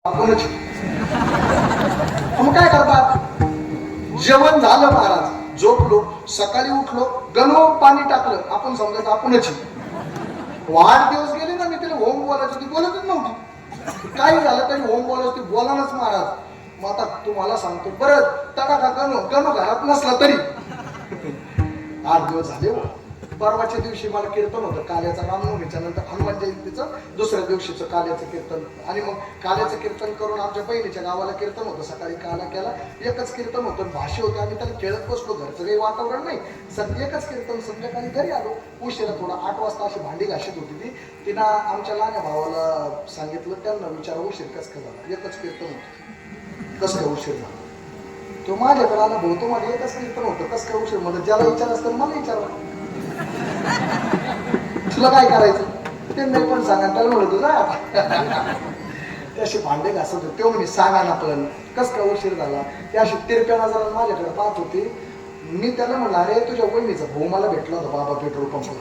आपणच मग काय करतात? जेवण झालं महाराज, झोपलो, सकाळी उठलो, गणो पाणी टाकलं, आपण समजायचं आपणच. वाढदिवस गेले ना, मी तिला होम बोलायचं, ती बोलतच नव्हती. काही झालं तरी होम बोलायचं, ती बोलानच महाराज. मग आता तुम्हाला सांगतो बरं, तडाखा गणो घरात नसला तरी 8 दिवस झाले हो. परवाच्या दिवशी मला कीर्तन होतं काल्याचा, रामनवमीच्या नंतर हनुमान जयंतीचं दुसऱ्या दिवशीचं काल्याचं कीर्तन. आणि मग काल्याचं कीर्तन करून आमच्या बहिणीच्या गावाला कीर्तन होतं. सकाळी काला केला, एकच कीर्तन होतं, भाषे होते. आम्ही त्याला खेळत बसलो, घरचं काही वातावरण नाही. एकच कीर्तन. संध्याकाळी घरी आलो उशिरा, थोडा 8 वाजता अशी भांडी घाशीत होती ती. तिनं आमच्या लहान भावाला सांगितलं, त्यांना विचारा उशीर कस काय झाला. एकच कीर्तन होतं, कस काय उशीर झाला. तो माझ्याकडे आला, भाऊ तुम्हाला एकच कीर्तन होतं, कस काय उशीर. म्हणजे ज्याला विचार असतं मला विचारलं, तुला काय करायचं ते नाही पण सांगा. त्याला म्हणतो जा ते असे भांडे घासत होते. तो म्हणे सांगा ना पण कस काय उशीर झाला. ते अशी तिरप्या नजरानं माझ्याकडे पाहत होते. मी त्याला म्हणलं, अरे तुझ्या वहिनीचा भाऊ मला भेटला होता बाबा पेट्रोल पंपवर.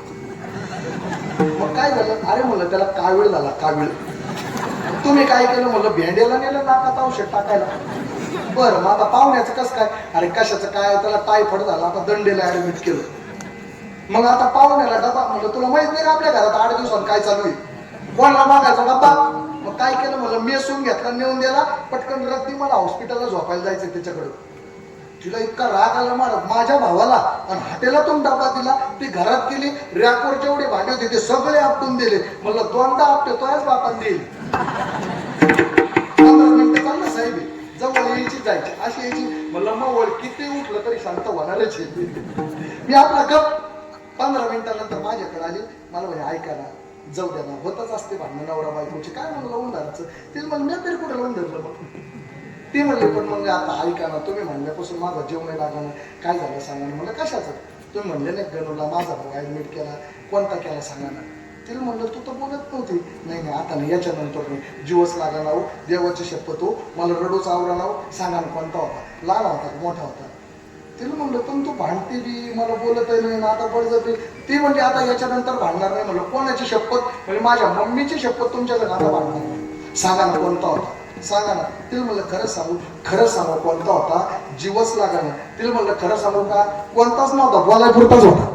मग काय झालं? अरे म्हणलं त्याला कावीळ झाला, कावीळ. तुम्ही काय केलं? म्हणलं भेंड्याला नेलं नाकात औषध टाकायला. बरं मग आता पाहुण्याचं कसं काय? अरे कशाचं काय, त्याला टायफॉइड झाला, आता दंडेला ऍडमिट केलं. मग आता पाहुण्याला डबा, म्हणलं तुला माहित नाही आपल्या घरात 8 दिवसांत काय चालू आहे, कोणाला मागायचा डबा. मग काय केलं? म्हणलं मेसून घेतला, नेऊन दिला पटकन. रद्दी मला हॉस्पिटलला झोपायला जायचं त्याच्याकडे. तिला इतका राग आला माझ्या भावाला, आणि हॉटेलातून डबा दिला. ती घरात गेली, रॅकवर जेवढे भांडे होते ते सगळे आपटून दिले. म्हणलं दोनदा आपटे तोच बापान देईल. 15 मिनिटं चाललं साहेब, जवळ यायची जायची अशी यायची. म्हणलं मग किती उठलं तरी शांत होणारच. मी आपला गप. 15 मिनिटानंतर माझ्याकडे आली. मला म्हणजे ऐका ना, जाऊ द्या ना, होतच असते भांडणं नवरा बायकोची. काय म्हणलं लावून धरायचं ते. म्हणलं मी तरी कुठे लावून धरलं. मग ते म्हणले पण मग आता ऐका ना, तुम्ही म्हणल्यापासून माझा जीव नाही लागला. काय झालं सांगा ना. म्हणलं कशाचं? तुम्ही म्हणले नाही गणूला माझा भाऊ ऍडमिट केला, कोणता केला सांगा ना. तिला म्हणलं तू तर बोलत नव्हती. नाही नाही आता नाही, याच्यानंतर नाही, जीवच लागा नाव, देवाची शपथ हो, मला रडूच आवरा नाव. सांगा ना कोणता होता, लहान होता मोठा होता. तिला म्हणलं पण तू भांडते बी, मला बोलत नाही ना, आता बळजबरी. ती म्हणजे आता याच्यानंतर भांडणार नाही. म्हणलं कोणाची शपथ? म्हणजे माझ्या मम्मीची शपथ तुमच्याकडे आता भांडणार नाही. सांगा ना कोणता होता, सांगा ना. तिला म्हणलं खरं सांगू, खरं सांगू कोणता होता? जीवच लागा ना. तिला म्हणलं खरं सांगू का? कोणताच नव्हता, बोलाय पुरताच होता.